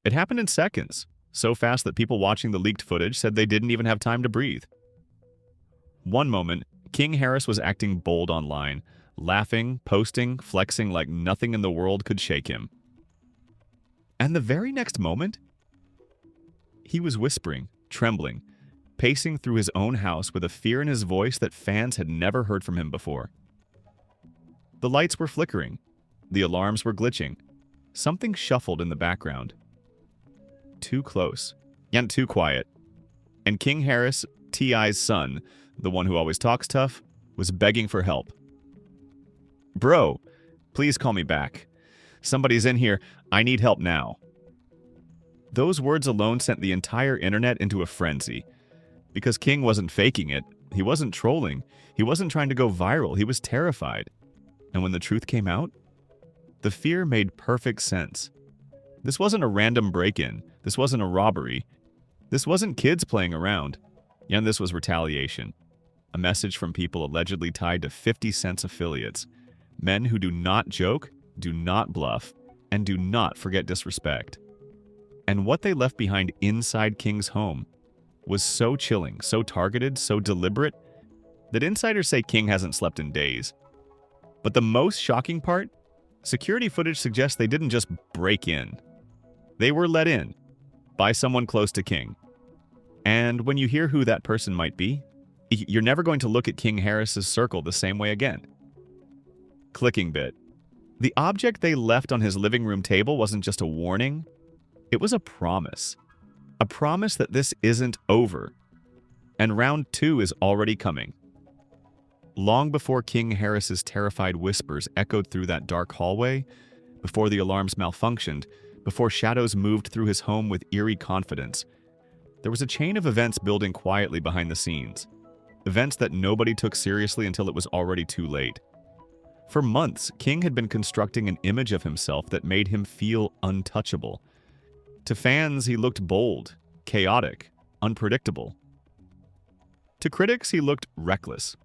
It happened in seconds, so fast that people watching the leaked footage said they didn't even have time to breathe. One moment, King Harris was acting bold online, laughing, posting, flexing like nothing in the world could shake him. And the very next moment, he was whispering, trembling, pacing through his own house with a fear in his voice that fans had never heard from him before. The lights were flickering. The alarms were glitching. Something shuffled in the background. Too close, yet too quiet. And King Harris, T.I.'s son, the one who always talks tough, was begging for help. "Bro, please call me back. Somebody's in here. I need help now." Those words alone sent the entire internet into a frenzy. Because King wasn't faking it, he wasn't trolling, he wasn't trying to go viral, he was terrified. And when the truth came out, the fear made perfect sense. This wasn't a random break-in, this wasn't a robbery, this wasn't kids playing around, and this was retaliation. A message from people allegedly tied to 50 Cent's affiliates, men who do not joke, do not bluff, and do not forget disrespect. And what they left behind inside King's home was so chilling, so targeted, so deliberate, that insiders say King hasn't slept in days. But the most shocking part? Security footage suggests they didn't just break in. They were let in by someone close to King. And when you hear who that person might be, you're never going to look at King Harris's circle the same way again. Clicking bit. The object they left on his living room table wasn't just a warning, it was a promise. A promise that this isn't over. And round 2 is already coming. Long before King Harris's terrified whispers echoed through that dark hallway, before the alarms malfunctioned, before shadows moved through his home with eerie confidence, there was a chain of events building quietly behind the scenes. Events that nobody took seriously until it was already too late. For months, King had been constructing an image of himself that made him feel untouchable. To fans, he looked bold, chaotic, unpredictable. To critics, he looked reckless.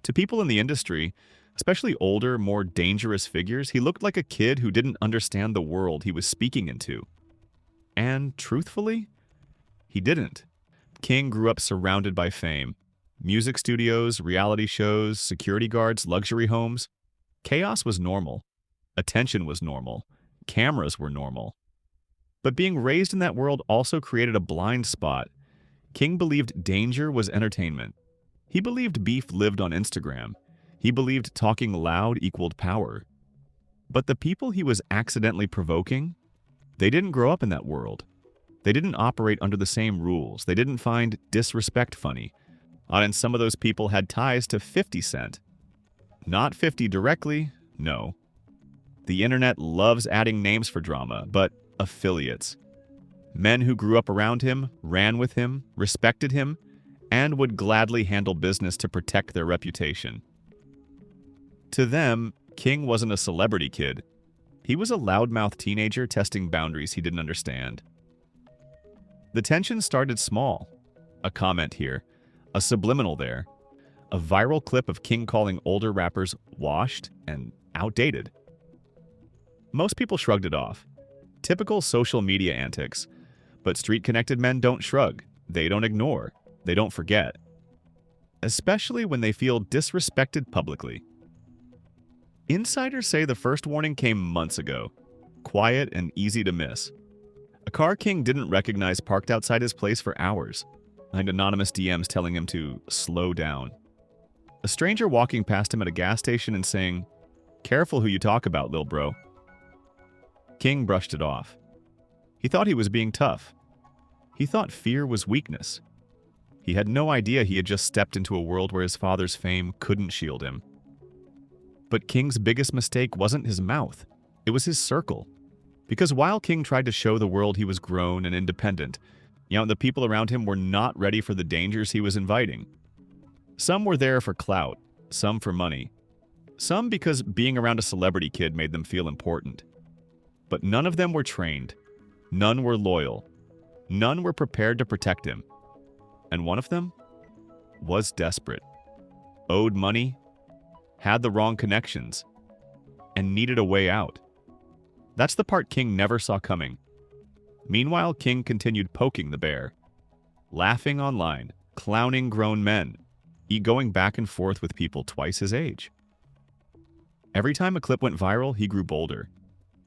To people in the industry, especially older, more dangerous figures, he looked like a kid who didn't understand the world he was speaking into. And truthfully, he didn't. King grew up surrounded by fame. Music studios, reality shows, security guards, luxury homes. Chaos was normal. Attention was normal. Cameras were normal. But being raised in that world also created a blind spot. King believed danger was entertainment. He believed beef lived on Instagram. He believed talking loud equaled power. But the people he was accidentally provoking, they didn't grow up in that world. They didn't operate under the same rules. They didn't find disrespect funny. And some of those people had ties to 50 Cent. Not 50 directly, no. The internet loves adding names for drama, but affiliates. Men who grew up around him, ran with him, respected him, and would gladly handle business to protect their reputation. To them, King wasn't a celebrity kid. He was a loudmouth teenager testing boundaries he didn't understand. The tension started small. A comment here, a subliminal there, a viral clip of King calling older rappers washed and outdated. Most people shrugged it off. Typical social media antics. But street-connected men don't shrug. They don't ignore. They don't forget. Especially when they feel disrespected publicly. Insiders say the first warning came months ago. Quiet and easy to miss. A car King didn't recognize parked outside his place for hours, behind anonymous DMs telling him to slow down. A stranger walking past him at a gas station and saying, "Careful who you talk about, lil bro." King brushed it off. He thought he was being tough. He thought fear was weakness. He had no idea he had just stepped into a world where his father's fame couldn't shield him. But King's biggest mistake wasn't his mouth. It was his circle. Because while King tried to show the world he was grown and independent, the people around him were not ready for the dangers he was inviting. Some were there for clout, some for money. Some because being around a celebrity kid made them feel important. But none of them were trained. None were loyal. None were prepared to protect him. And one of them was desperate. Owed money, had the wrong connections, and needed a way out. That's the part King never saw coming. Meanwhile, King continued poking the bear, laughing online, clowning grown men, going back and forth with people twice his age. Every time a clip went viral, he grew bolder.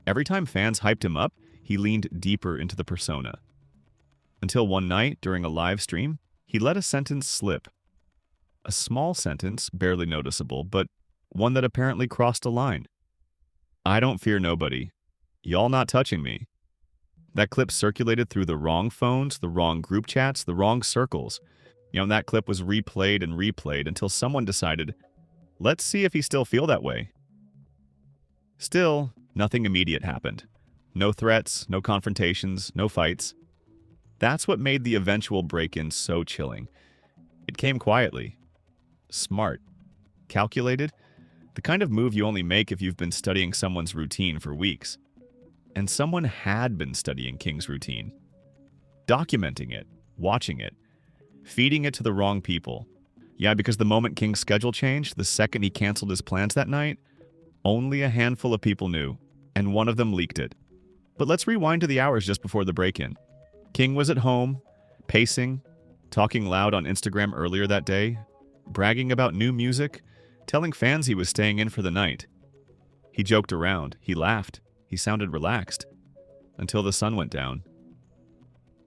Every time fans hyped him up, he leaned deeper into the persona. Until one night, during a live stream, he let a sentence slip. A small sentence, barely noticeable, but one that apparently crossed a line. "I don't fear nobody. Y'all not touching me." That clip circulated through the wrong phones, the wrong group chats, the wrong circles. And that clip was replayed and replayed until someone decided, let's see if he still feel that way. Still, nothing immediate happened. No threats, no confrontations, no fights. That's what made the eventual break-in so chilling. It came quietly. Smart. Calculated. The kind of move you only make if you've been studying someone's routine for weeks. And someone had been studying King's routine. Documenting it, watching it, feeding it to the wrong people. Yeah, because the moment King's schedule changed, the second he canceled his plans that night, only a handful of people knew, and one of them leaked it. But let's rewind to the hours just before the break-in. King was at home, pacing, talking loud on Instagram earlier that day, bragging about new music, telling fans he was staying in for the night. He joked around, he laughed, he sounded relaxed, until the sun went down.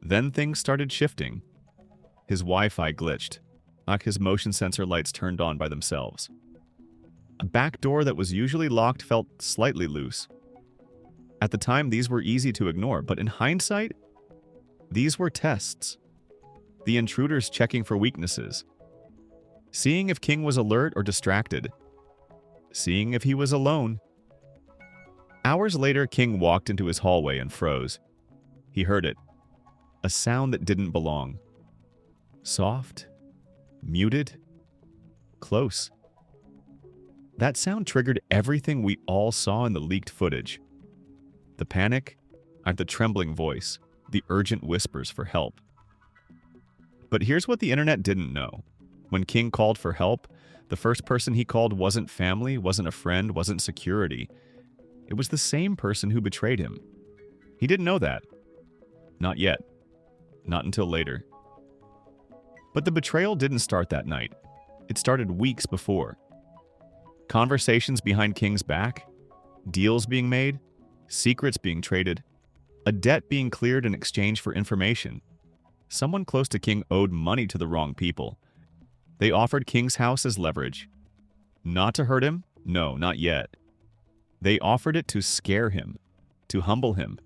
Then things started shifting. His Wi-Fi glitched, like his motion sensor lights turned on by themselves. A back door that was usually locked felt slightly loose. At the time, these were easy to ignore, but in hindsight, these were tests. The intruders checking for weaknesses. Seeing if King was alert or distracted. Seeing if he was alone. Hours later, King walked into his hallway and froze. He heard it. A sound that didn't belong. Soft. Muted. Close. That sound triggered everything we all saw in the leaked footage. The panic, and the trembling voice, the urgent whispers for help. But here's what the internet didn't know. When King called for help, the first person he called wasn't family, wasn't a friend, wasn't security. It was the same person who betrayed him. He didn't know that. Not yet. Not until later. But the betrayal didn't start that night. It started weeks before. Conversations behind King's back, deals being made, secrets being traded, a debt being cleared in exchange for information. Someone close to King owed money to the wrong people. They offered King's house as leverage. Not to hurt him? No, not yet. They offered it to scare him, to humble him,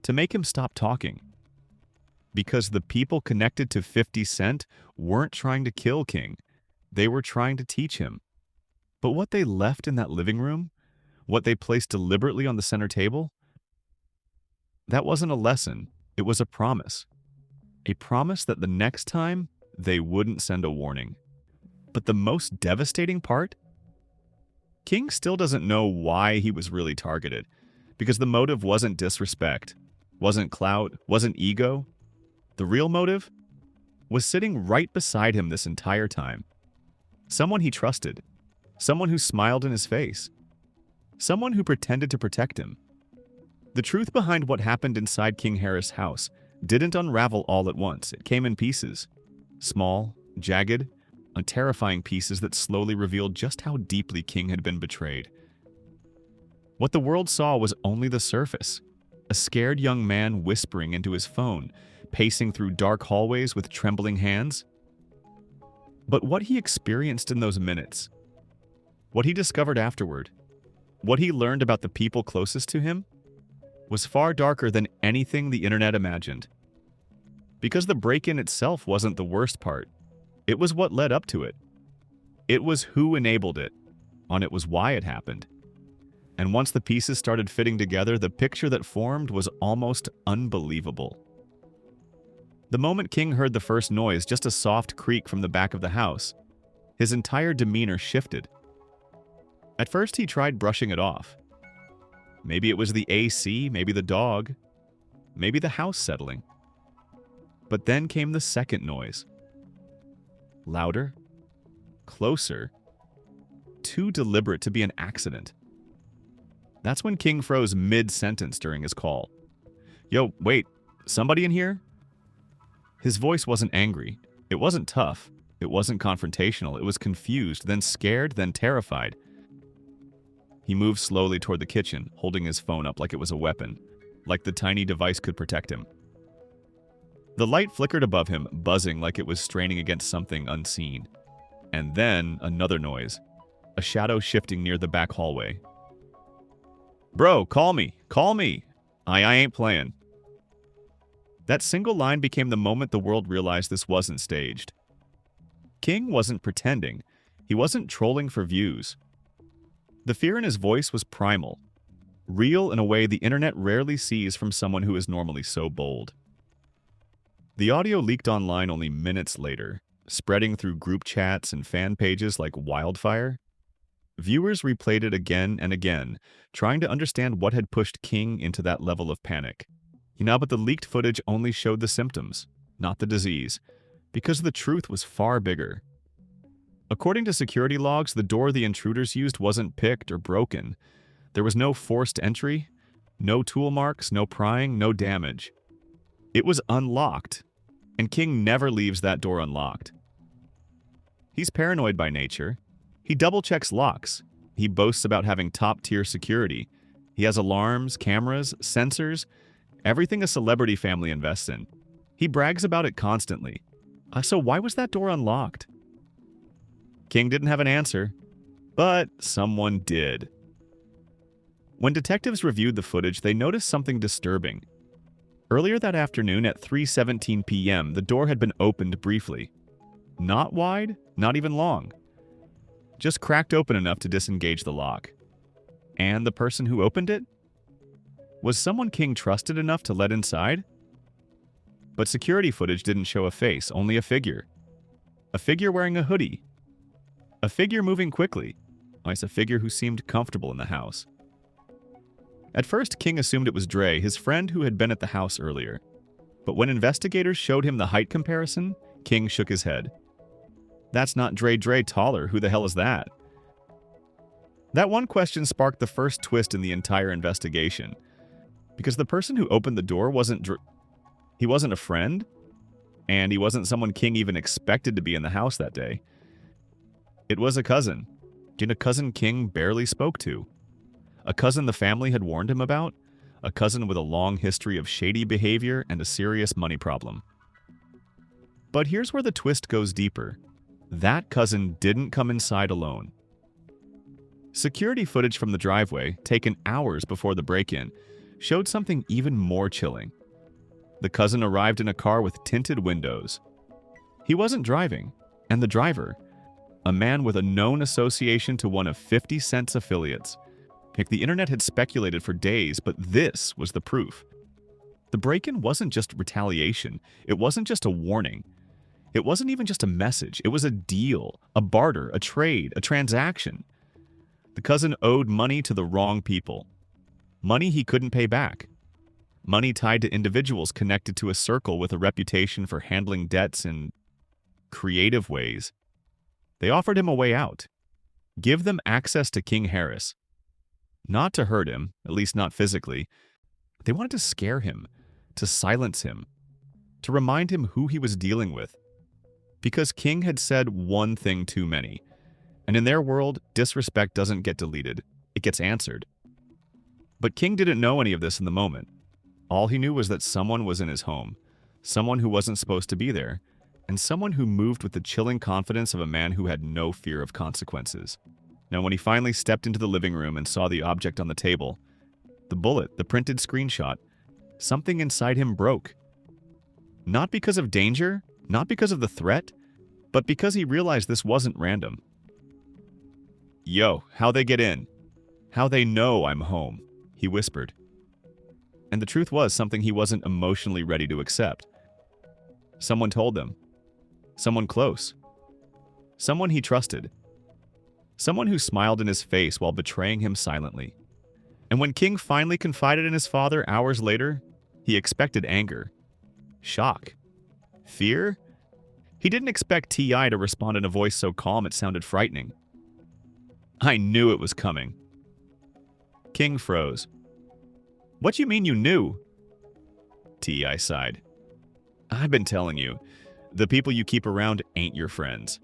to make him stop talking. Because the people connected to 50 Cent weren't trying to kill King. They were trying to teach him. But what they left in that living room, what they placed deliberately on the center table, that wasn't a lesson. It was a promise. A promise that the next time, they wouldn't send a warning. But the most devastating part? King still doesn't know why he was really targeted. Because the motive wasn't disrespect, wasn't clout, wasn't ego. The real motive was sitting right beside him this entire time. Someone he trusted. Someone who smiled in his face. Someone who pretended to protect him. The truth behind what happened inside King Harris' house didn't unravel all at once. It came in pieces. Small, jagged, and terrifying pieces that slowly revealed just how deeply King had been betrayed. What the world saw was only the surface. A scared young man whispering into his phone, pacing through dark hallways with trembling hands. But what he experienced in those minutes, what he discovered afterward, what he learned about the people closest to him, was far darker than anything the internet imagined. Because the break-in itself wasn't the worst part. It was what led up to it. It was who enabled it, and it was why it happened. And once the pieces started fitting together, the picture that formed was almost unbelievable. The moment King heard the first noise, just a soft creak from the back of the house, his entire demeanor shifted. At first, he tried brushing it off. Maybe it was the AC, maybe the dog, maybe the house settling. But then came the second noise. Louder, closer, too deliberate to be an accident. That's when King froze mid-sentence during his call. Yo, wait, Somebody in here? His voice wasn't angry. It wasn't tough. It wasn't confrontational. It was confused, then scared, then terrified. He moved slowly toward the kitchen, holding his phone up like it was a weapon, like the tiny device could protect him. The light flickered above him, buzzing like it was straining against something unseen. And then another noise, a shadow shifting near the back hallway. "Bro, call me! Call me! I ain't playing." That single line became the moment the world realized this wasn't staged. King wasn't pretending. He wasn't trolling for views. The fear in his voice was primal, real in a way the internet rarely sees from someone who is normally so bold. The audio leaked online only minutes later, spreading through group chats and fan pages like wildfire. Viewers replayed it again and again, trying to understand what had pushed King into that level of panic. But the leaked footage only showed the symptoms, not the disease, because the truth was far bigger. According to security logs, the door the intruders used wasn't picked or broken. There was no forced entry, no tool marks, no prying, no damage. It was unlocked, and King never leaves that door unlocked. He's paranoid by nature. He double-checks locks. He boasts about having top-tier security. He has alarms, cameras, sensors, everything a celebrity family invests in. He brags about it constantly. So why was that door unlocked? King didn't have an answer, but someone did. When detectives reviewed the footage, they noticed something disturbing. Earlier that afternoon at 3:17 p.m., the door had been opened briefly. Not wide, not even long. Just cracked open enough to disengage the lock. And the person who opened it? Was someone King trusted enough to let inside? But security footage didn't show a face, only a figure. A figure wearing a hoodie. A figure moving quickly. It's a figure who seemed comfortable in the house. At first, King assumed it was Dre, his friend who had been at the house earlier. But when investigators showed him the height comparison, King shook his head. "That's not Dre taller, who the hell is that?" That one question sparked the first twist in the entire investigation. Because the person who opened the door wasn't he wasn't a friend, and he wasn't someone King even expected to be in the house that day. It was a cousin. A cousin King barely spoke to. A cousin the family had warned him about. A cousin with a long history of shady behavior and a serious money problem. But here's where the twist goes deeper. That cousin didn't come inside alone. Security footage from the driveway, taken hours before the break-in, showed something even more chilling. The cousin arrived in a car with tinted windows. He wasn't driving, and the driver, a man with a known association to one of 50 Cent's affiliates. The internet had speculated for days, but this was the proof. The break-in wasn't just retaliation. It wasn't just a warning. It wasn't even just a message. It was a deal, a barter, a trade, a transaction. The cousin owed money to the wrong people. Money he couldn't pay back. Money tied to individuals connected to a circle with a reputation for handling debts in creative ways. They offered him a way out. Give them access to King Harris. Not to hurt him, at least not physically. They wanted to scare him, to silence him, to remind him who he was dealing with. Because King had said one thing too many. And in their world, disrespect doesn't get deleted. It gets answered. But King didn't know any of this in the moment. All he knew was that someone was in his home, someone who wasn't supposed to be there, and someone who moved with the chilling confidence of a man who had no fear of consequences. Now, when he finally stepped into the living room and saw the object on the table, the bullet, the printed screenshot, something inside him broke. Not because of danger, not because of the threat, but because he realized this wasn't random. "Yo, how they get in? How they know I'm home?" he whispered. And the truth was something he wasn't emotionally ready to accept. Someone told them. Someone close. Someone he trusted. Someone who smiled in his face while betraying him silently. And when King finally confided in his father hours later, he expected anger, shock, fear. He didn't expect T.I. to respond in a voice so calm it sounded frightening. "I knew it was coming." King froze. "What do you mean you knew?" T.I. sighed. I've been telling you, the people you keep around ain't your friends.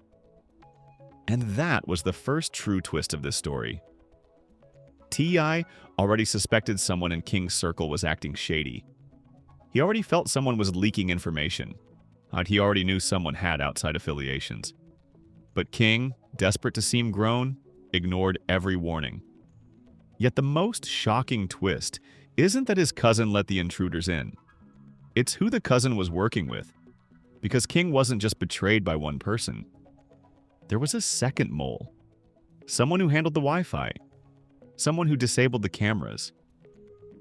And that was the first true twist of this story. T.I. already suspected someone in King's circle was acting shady. He already felt someone was leaking information. He already knew someone had outside affiliations. But King, desperate to seem grown, ignored every warning. Yet the most shocking twist isn't that his cousin let the intruders in. It's who the cousin was working with. Because King wasn't just betrayed by one person. There was a second mole. Someone who handled the Wi-Fi. Someone who disabled the cameras.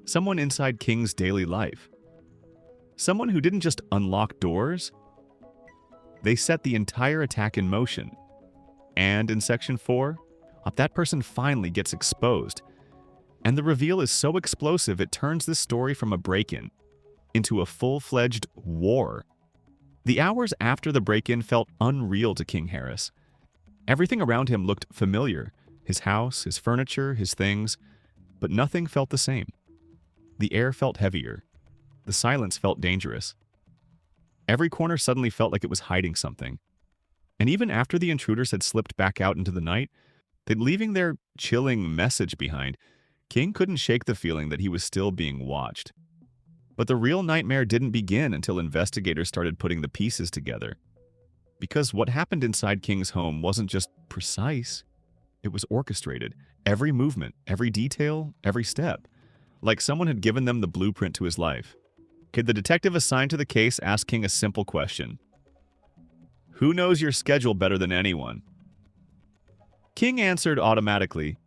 Someone inside King's daily life. Someone who didn't just unlock doors. They set the entire attack in motion. And in Section 4, that person finally gets exposed. And the reveal is so explosive it turns this story from a break-in into a full-fledged war. The hours after the break-in felt unreal to King Harris. Everything around him looked familiar. His house, his furniture, his things. But nothing felt the same. The air felt heavier. The silence felt dangerous. Every corner suddenly felt like it was hiding something. And even after the intruders had slipped back out into the night, leaving their chilling message behind, King couldn't shake the feeling that he was still being watched. But the real nightmare didn't begin until investigators started putting the pieces together. Because what happened inside King's home wasn't just precise, it was orchestrated. Every movement, every detail, every step. Like someone had given them the blueprint to his life. Could the detective assigned to the case ask King a simple question? Who knows your schedule better than anyone? King answered automatically,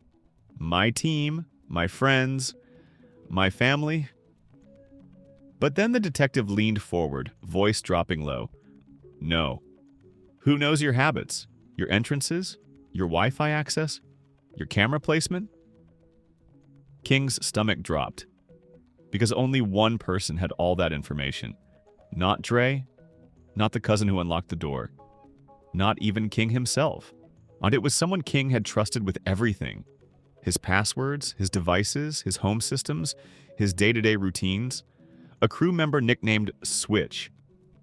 my team, my friends, my family. But then the detective leaned forward, voice dropping low. No. Who knows your habits, your entrances, your Wi-Fi access, your camera placement? King's stomach dropped. Because only one person had all that information. Not Dre, not the cousin who unlocked the door, not even King himself. And it was someone King had trusted with everything. His passwords, his devices, his home systems, his day-to-day routines. A crew member nicknamed Switch.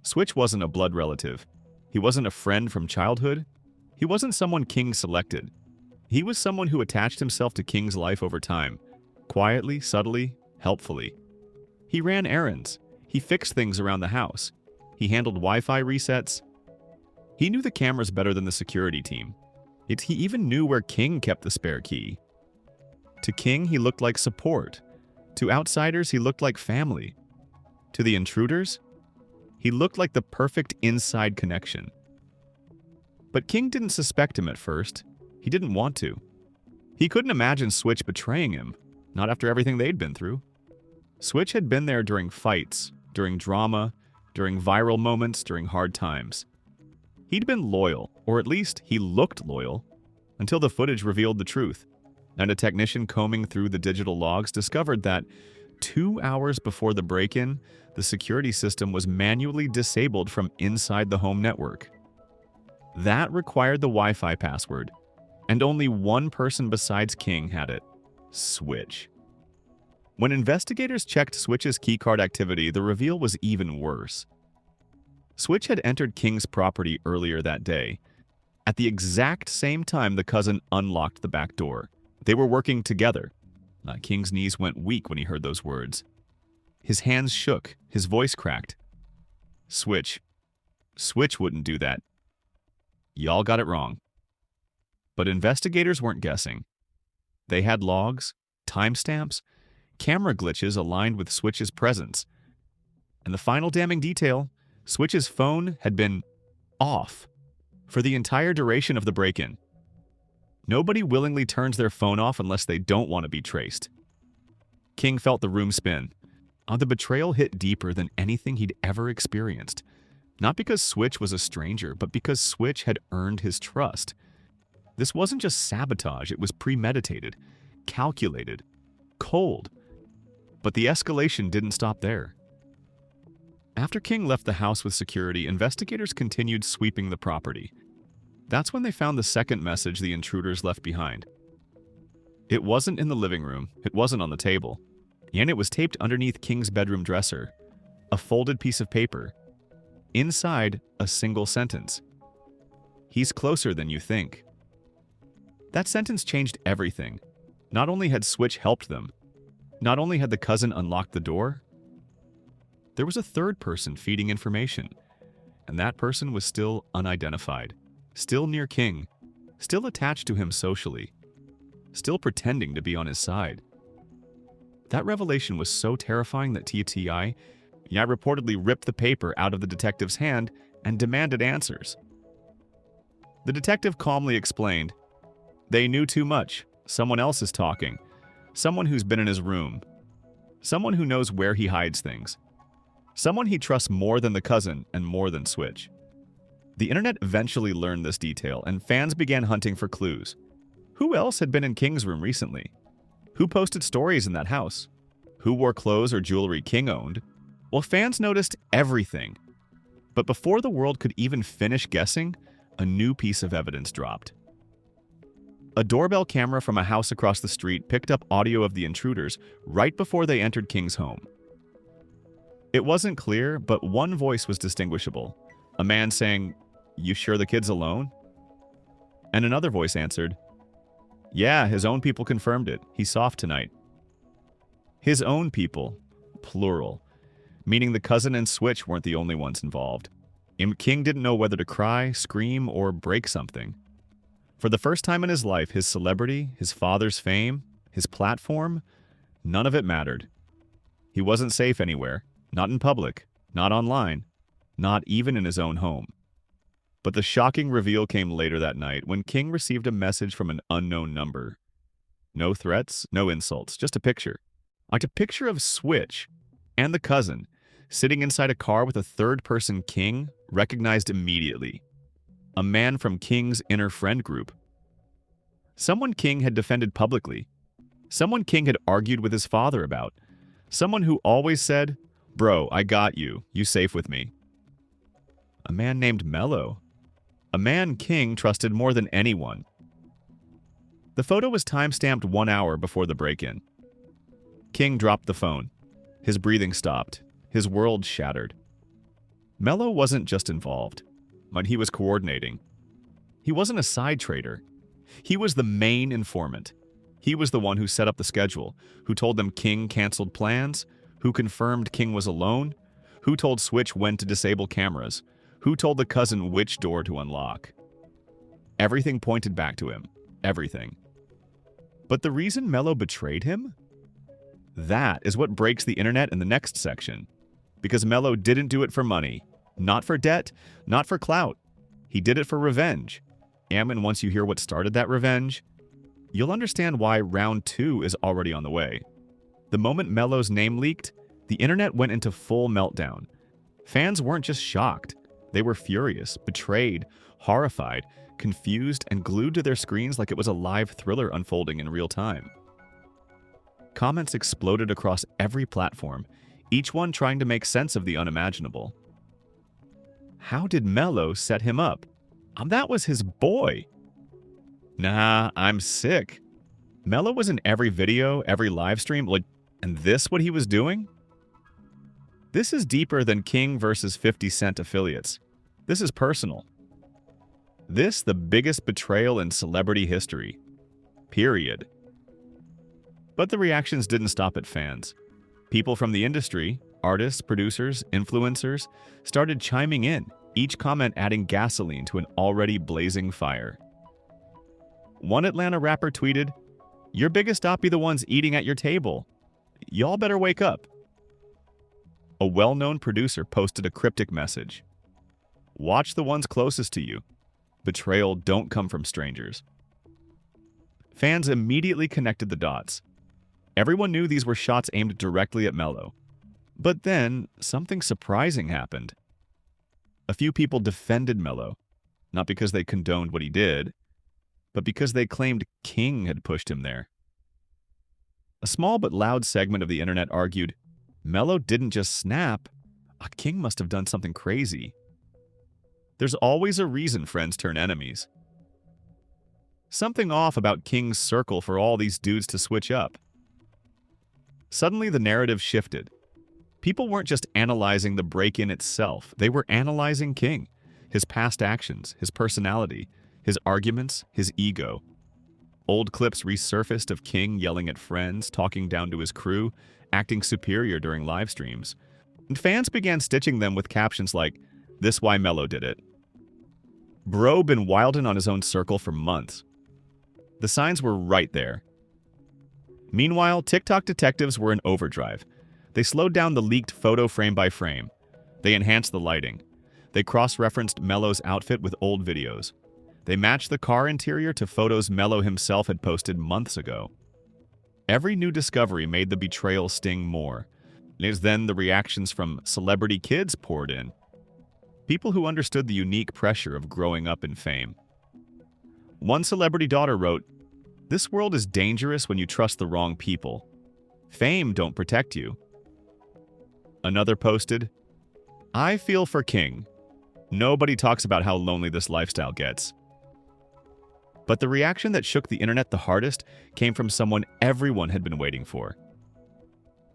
Switch wasn't a blood relative. He wasn't a friend from childhood. He wasn't someone King selected. He was someone who attached himself to King's life over time. Quietly, subtly, helpfully. He ran errands. He fixed things around the house. He handled Wi-Fi resets. He knew the cameras better than the security team. He even knew where King kept the spare key. To King, he looked like support. To outsiders, he looked like family. To the intruders, he looked like the perfect inside connection. But King didn't suspect him at first. He didn't want to. He couldn't imagine Switch betraying him, not after everything they'd been through. Switch had been there during fights, during drama, during viral moments, during hard times. He'd been loyal, or at least he looked loyal, until the footage revealed the truth, and a technician combing through the digital logs discovered that 2 hours before the break-in, the security system was manually disabled from inside the home network. That required the Wi-Fi password, and only one person besides King had it: Switch. When investigators checked Switch's keycard activity, the reveal was even worse. Switch had entered King's property earlier that day. At the exact same time, the cousin unlocked the back door. They were working together. King's knees went weak when he heard those words. His hands shook. His voice cracked. Switch wouldn't do that. Y'all got it wrong. But investigators weren't guessing. They had logs, timestamps, camera glitches aligned with Switch's presence. And the final damning detail, Switch's phone had been off for the entire duration of the break-in. Nobody willingly turns their phone off unless they don't want to be traced. King felt the room spin. The betrayal hit deeper than anything he'd ever experienced. Not because Switch was a stranger, but because Switch had earned his trust. This wasn't just sabotage, it was premeditated, calculated, cold. But the escalation didn't stop there. After King left the house with security, investigators continued sweeping the property. That's when they found the second message the intruders left behind. It wasn't in the living room, it wasn't on the table, and it was taped underneath King's bedroom dresser. A folded piece of paper. Inside, a single sentence. "He's closer than you think." That sentence changed everything. Not only had Switch helped them, not only had the cousin unlocked the door, there was a third person feeding information, and that person was still unidentified, still near King, still attached to him socially, still pretending to be on his side. That revelation was so terrifying that TTI reportedly ripped the paper out of the detective's hand and demanded answers. The detective calmly explained, "They knew too much. Someone else is talking. Someone who's been in his room. Someone who knows where he hides things. Someone he trusts more than the cousin and more than Switch." The internet eventually learned this detail, and fans began hunting for clues. Who else had been in King's room recently? Who posted stories in that house? Who wore clothes or jewelry King owned? Well, fans noticed everything. But before the world could even finish guessing, a new piece of evidence dropped. A doorbell camera from a house across the street picked up audio of the intruders right before they entered King's home. It wasn't clear, but one voice was distinguishable. A man saying, "You sure the kid's alone?" And another voice answered, "Yeah, his own people confirmed it. He's soft tonight." His own people, plural, meaning the cousin and Switch weren't the only ones involved. King didn't know whether to cry, scream, or break something. For the first time in his life, his celebrity, his father's fame, his platform, none of it mattered. He wasn't safe anywhere, not in public, not online, not even in his own home. But the shocking reveal came later that night when King received a message from an unknown number. No threats, no insults, just a picture. Like a picture of Switch and the cousin sitting inside a car with a third-person King recognized immediately. A man from King's inner friend group. Someone King had defended publicly. Someone King had argued with his father about. Someone who always said, "Bro, I got you. You safe with me." A man named Melo. A man King trusted more than anyone. The photo was time-stamped 1 hour before the break-in. King dropped the phone. His breathing stopped. His world shattered. Melo wasn't just involved, but he was coordinating. He wasn't a side trader. He was the main informant. He was the one who set up the schedule, who told them King canceled plans, who confirmed King was alone, who told Switch when to disable cameras, who told the cousin which door to unlock. Everything pointed back to him. Everything. But the reason Melo betrayed him? That is what breaks the internet in the next section. Because Melo didn't do it for money. Not for debt, not for clout. He did it for revenge. And once you hear what started that revenge, you'll understand why round 2 is already on the way. The moment Melo's name leaked, the internet went into full meltdown. Fans weren't just shocked. They were furious, betrayed, horrified, confused, and glued to their screens like it was a live thriller unfolding in real time. Comments exploded across every platform, each one trying to make sense of the unimaginable. How did Melo set him up? That was his boy. Nah, I'm sick. Melo was in every video, every live stream, and this what he was doing? This is deeper than King versus 50 Cent affiliates. This is personal. This the biggest betrayal in celebrity history. Period. But the reactions didn't stop at fans. People from the industry, artists, producers, influencers, started chiming in, each comment adding gasoline to an already blazing fire. One Atlanta rapper tweeted, "Your biggest op be the ones eating at your table. Y'all better wake up." A well-known producer posted a cryptic message. "Watch the ones closest to you. Betrayal don't come from strangers." Fans immediately connected the dots. Everyone knew these were shots aimed directly at Melo. But then, something surprising happened. A few people defended Melo, not because they condoned what he did, but because they claimed King had pushed him there. A small but loud segment of the internet argued, Melo didn't just snap, King must have done something crazy. There's always a reason friends turn enemies. Something off about King's circle for all these dudes to switch up. Suddenly the narrative shifted. People weren't just analyzing the break-in itself. They were analyzing King, his past actions, his personality, his arguments, his ego. Old clips resurfaced of King yelling at friends, talking down to his crew, acting superior during live streams. And fans began stitching them with captions like, "This why Melo did it." Bro been wildin' on his own circle for months. The signs were right there. Meanwhile, TikTok detectives were in overdrive. They slowed down the leaked photo frame by frame. They enhanced the lighting. They cross-referenced Melo's outfit with old videos. They matched the car interior to photos Melo himself had posted months ago. Every new discovery made the betrayal sting more. As then the reactions from celebrity kids poured in. People who understood the unique pressure of growing up in fame. One celebrity daughter wrote, "This world is dangerous when you trust the wrong people. Fame don't protect you." Another posted, "I feel for King. Nobody talks about how lonely this lifestyle gets." But the reaction that shook the internet the hardest came from someone everyone had been waiting for.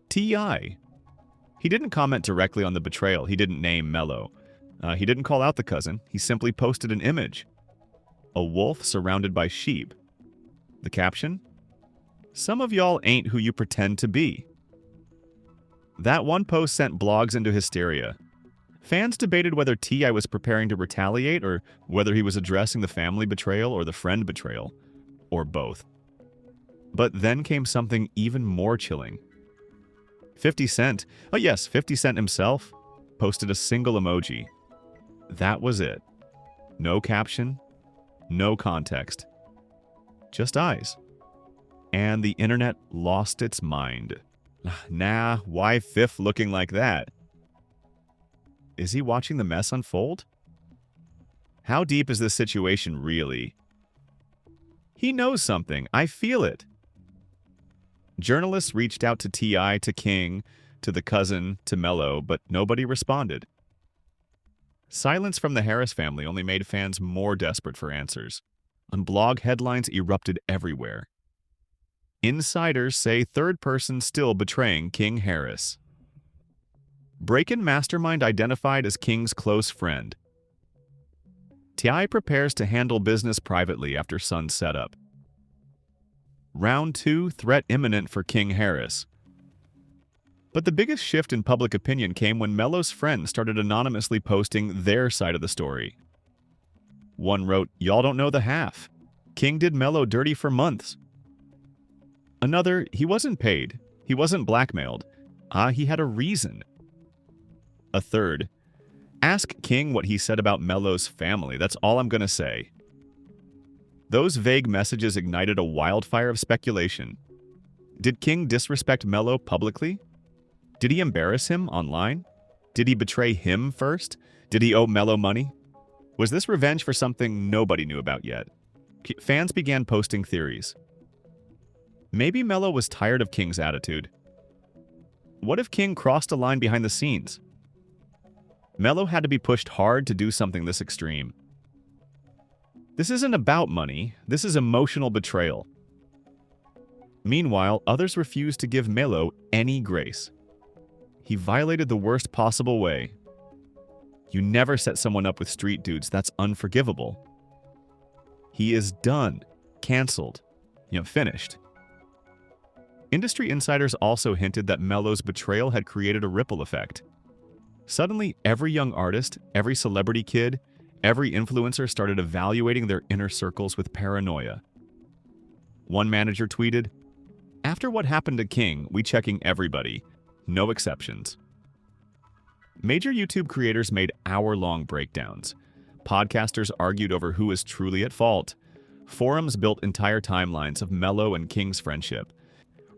T.I. He didn't comment directly on the betrayal. He didn't name Melo. He didn't call out the cousin. He simply posted an image. A wolf surrounded by sheep. The caption? "Some of y'all ain't who you pretend to be." That one post sent blogs into hysteria. Fans debated whether T.I. was preparing to retaliate or whether he was addressing the family betrayal or the friend betrayal, or both. But then came something even more chilling. 50 Cent, 50 Cent himself, posted a single emoji. That was it. No caption, no context. Just eyes. And the internet lost its mind. Nah, why Fifth looking like that? Is he watching the mess unfold? How deep is this situation really? He knows something. I feel it. Journalists reached out to T.I., to King, to the cousin, to Melo, but nobody responded. Silence from the Harris family only made fans more desperate for answers. And blog headlines erupted everywhere. Insiders say third person still betraying King Harris. Break-in mastermind identified as King's close friend. T.I. prepares to handle business privately after son's setup. Round 2, threat imminent for King Harris. But the biggest shift in public opinion came when Melo's friends started anonymously posting their side of the story. One wrote, "Y'all don't know the half. King did Melo dirty for months." Another, "He wasn't paid. He wasn't blackmailed. He had a reason." A third, "Ask King what he said about Melo's family. That's all I'm gonna say." Those vague messages ignited a wildfire of speculation. Did King disrespect Melo publicly? Did he embarrass him online? Did he betray him first? Did he owe Melo money? Was this revenge for something nobody knew about yet? Fans began posting theories. Maybe Melo was tired of King's attitude. What if King crossed a line behind the scenes? Melo had to be pushed hard to do something this extreme. This isn't about money. This is emotional betrayal. Meanwhile, others refused to give Melo any grace. He violated the worst possible way. You never set someone up with street dudes. That's unforgivable. He is done. Canceled. Finished. Industry insiders also hinted that Melo's betrayal had created a ripple effect. Suddenly, every young artist, every celebrity kid, every influencer started evaluating their inner circles with paranoia. One manager tweeted, "After what happened to King, we checking everybody. No exceptions." Major YouTube creators made hour-long breakdowns. Podcasters argued over who was truly at fault. Forums built entire timelines of Melo and King's friendship.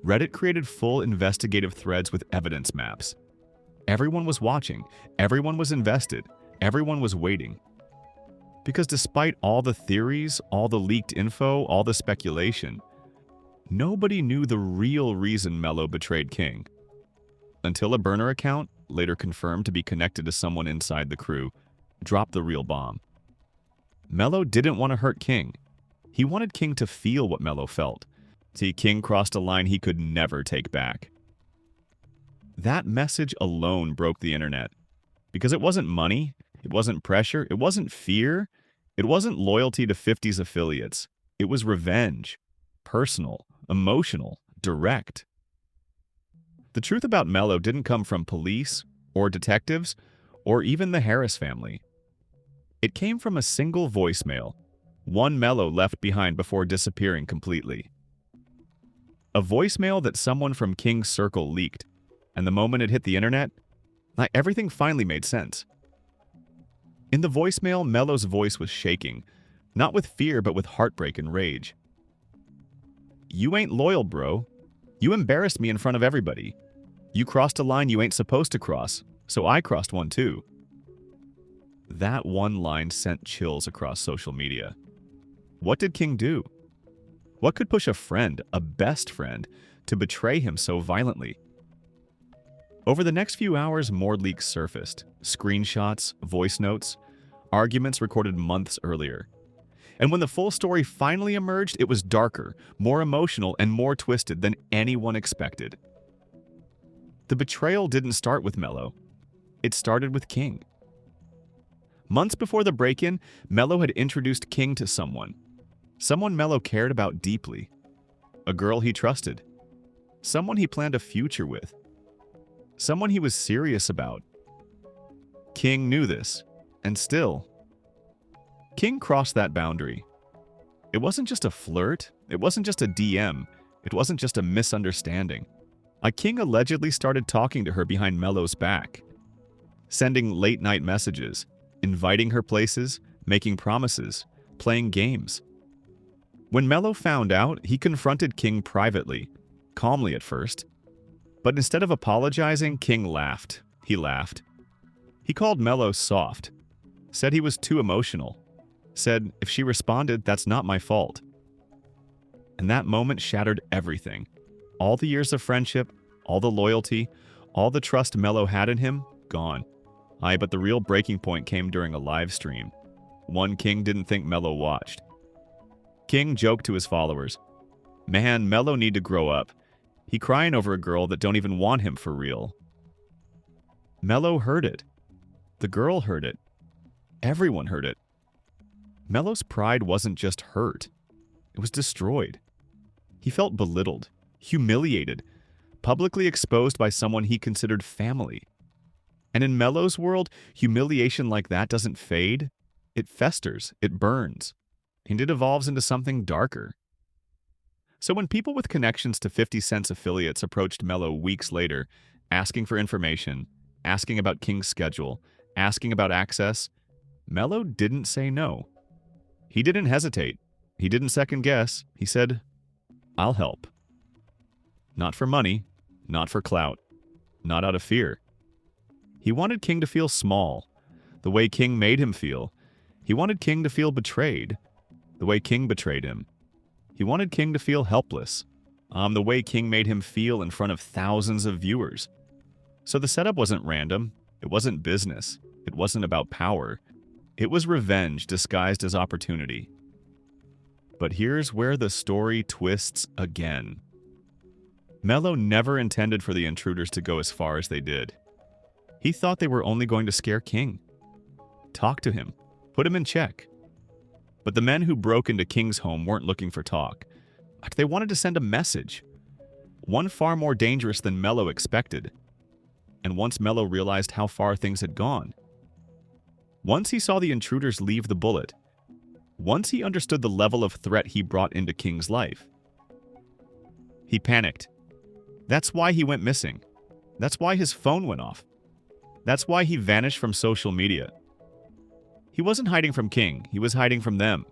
Reddit created full investigative threads with evidence maps. Everyone was watching, everyone was invested, everyone was waiting. Because despite all the theories, all the leaked info, all the speculation, nobody knew the real reason Melo betrayed King. Until a burner account, later confirmed to be connected to someone inside the crew, dropped the real bomb. Melo didn't want to hurt King. He wanted King to feel what Melo felt. See, King crossed a line he could never take back. That message alone broke the internet. Because it wasn't money, it wasn't pressure, it wasn't fear, it wasn't loyalty to 50's affiliates. It was revenge. Personal, emotional, direct. The truth about Melo didn't come from police or detectives or even the Harris family. It came from a single voicemail, one Melo left behind before disappearing completely. A voicemail that someone from King's circle leaked, and the moment it hit the internet, everything finally made sense. In the voicemail, Melo's voice was shaking, not with fear but with heartbreak and rage. "You ain't loyal, bro. You embarrassed me in front of everybody. You crossed a line you ain't supposed to cross, so I crossed one too." That one line sent chills across social media. What did King do? What could push a friend, a best friend, to betray him so violently? Over the next few hours, more leaks surfaced. Screenshots, voice notes, arguments recorded months earlier. And when the full story finally emerged, it was darker, more emotional, and more twisted than anyone expected. The betrayal didn't start with Melo. It started with King. Months before the break-in, Melo had introduced King to someone Melo cared about deeply. A girl he trusted. Someone he planned a future with. Someone he was serious about. King knew this, and still, King crossed that boundary. It wasn't just a flirt, it wasn't just a DM, it wasn't just a misunderstanding. King allegedly started talking to her behind Melo's back, sending late-night messages, inviting her places, making promises, playing games. When Melo found out, he confronted King privately, calmly at first. But instead of apologizing, King laughed. He laughed. He called Melo soft, said he was too emotional, said, "If she responded, that's not my fault." And that moment shattered everything. All the years of friendship, all the loyalty, all the trust Melo had in him, gone. But the real breaking point came during a live stream. One King didn't think Melo watched. King joked to his followers, "Man, Melo need to grow up. He crying over a girl that don't even want him for real." Melo heard it. The girl heard it. Everyone heard it. Melo's pride wasn't just hurt. It was destroyed. He felt belittled, humiliated, publicly exposed by someone he considered family. And in Melo's world, humiliation like that doesn't fade. It festers, it burns, and it evolves into something darker. So when people with connections to 50 Cent's affiliates approached Melo weeks later, asking for information, asking about King's schedule, asking about access, Melo didn't say no. He didn't hesitate. He didn't second guess. He said, "I'll help." Not for money, not for clout, not out of fear. He wanted King to feel small, the way King made him feel. He wanted King to feel betrayed, the way King betrayed him. He wanted King to feel helpless, the way King made him feel in front of thousands of viewers. So the setup wasn't random. It wasn't business. It wasn't about power. It was revenge disguised as opportunity. But here's where the story twists again. Melo never intended for the intruders to go as far as they did. He thought they were only going to scare King, talk to him, put him in check. But the men who broke into King's home weren't looking for talk. They wanted to send a message, one far more dangerous than Melo expected. And once Melo realized how far things had gone, once he saw the intruders leave the bullet, once he understood the level of threat he brought into King's life, he panicked. That's why he went missing. That's why his phone went off. That's why he vanished from social media. He wasn't hiding from King, he was hiding from them.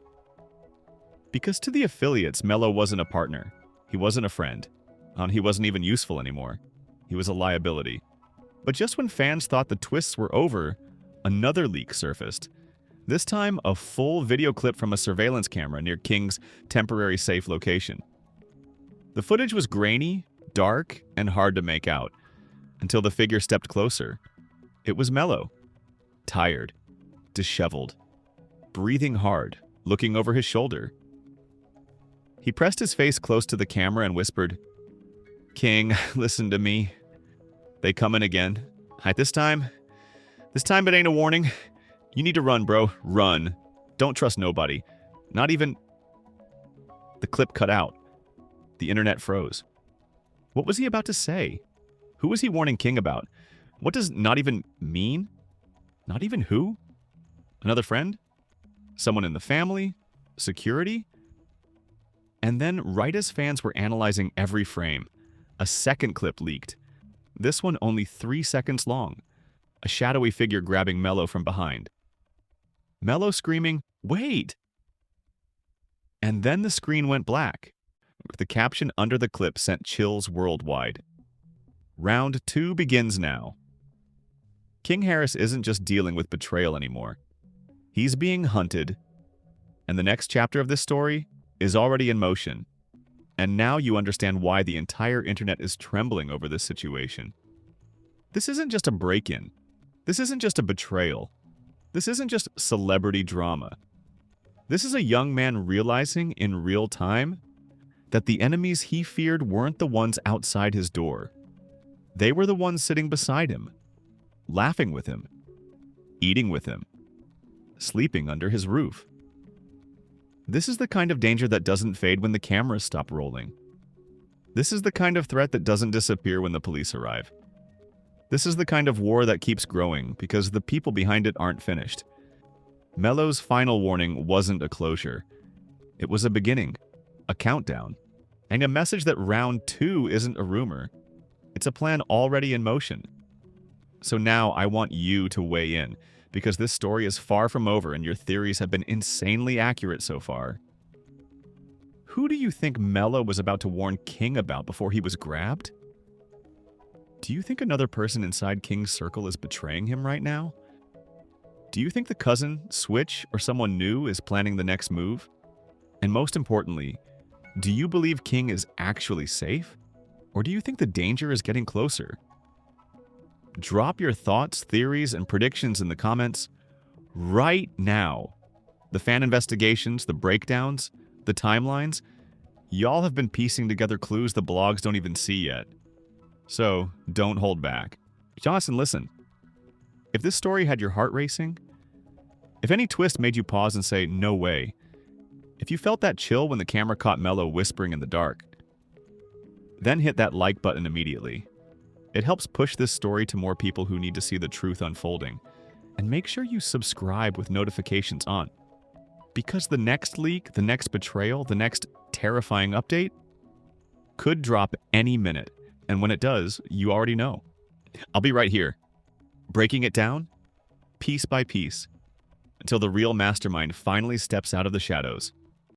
Because to the affiliates, Melo wasn't a partner. He wasn't a friend. He wasn't even useful anymore. He was a liability. But just when fans thought the twists were over, another leak surfaced. This time, a full video clip from a surveillance camera near King's temporary safe location. The footage was grainy, dark, and hard to make out, until the figure stepped closer. It was Melo. Tired, disheveled, breathing hard, looking over his shoulder. He pressed his face close to the camera and whispered, "King, listen to me. They come in again. Hi, this time it ain't a warning. You need to run, bro. Run. Don't trust nobody. Not even... The clip cut out. The internet froze. What was he about to say? Who was he warning King about? What does not even mean? Not even who? Another friend? Someone in the family? Security? And then, right as fans were analyzing every frame, a second clip leaked. This one only 3 seconds long. A shadowy figure grabbing Melo from behind. Melo screaming, "Wait!" And then the screen went black. The caption under the clip sent chills worldwide. Round 2 begins now. King Harris isn't just dealing with betrayal anymore. He's being hunted. And the next chapter of this story is already in motion. And now you understand why the entire internet is trembling over this situation. This isn't just a break-in. This isn't just a betrayal. This isn't just celebrity drama. This is a young man realizing in real time that the enemies he feared weren't the ones outside his door. They were the ones sitting beside him, laughing with him, eating with him, sleeping under his roof. This is the kind of danger that doesn't fade when the cameras stop rolling. This is the kind of threat that doesn't disappear when the police arrive. This is the kind of war that keeps growing because the people behind it aren't finished. Melo's final warning wasn't a closure. It was a beginning, a countdown, and a message that round 2 isn't a rumor. It's a plan already in motion. So now I want you to weigh in, because this story is far from over and your theories have been insanely accurate so far. Who do you think Melo was about to warn King about before he was grabbed? Do you think another person inside King's circle is betraying him right now? Do you think the cousin, Switch, or someone new is planning the next move? And most importantly, do you believe King is actually safe? Or do you think the danger is getting closer? Drop your thoughts, theories, and predictions in the comments right now. The fan investigations, the breakdowns, the timelines, y'all have been piecing together clues the blogs don't even see yet. So, don't hold back. Jonathan, listen. If this story had your heart racing, if any twist made you pause and say, "No way," if you felt that chill when the camera caught Melo whispering in the dark, then hit that like button immediately. It helps push this story to more people who need to see the truth unfolding. And make sure you subscribe with notifications on. Because the next leak, the next betrayal, the next terrifying update could drop any minute. And when it does, you already know. I'll be right here, breaking it down, piece by piece, until the real mastermind finally steps out of the shadows.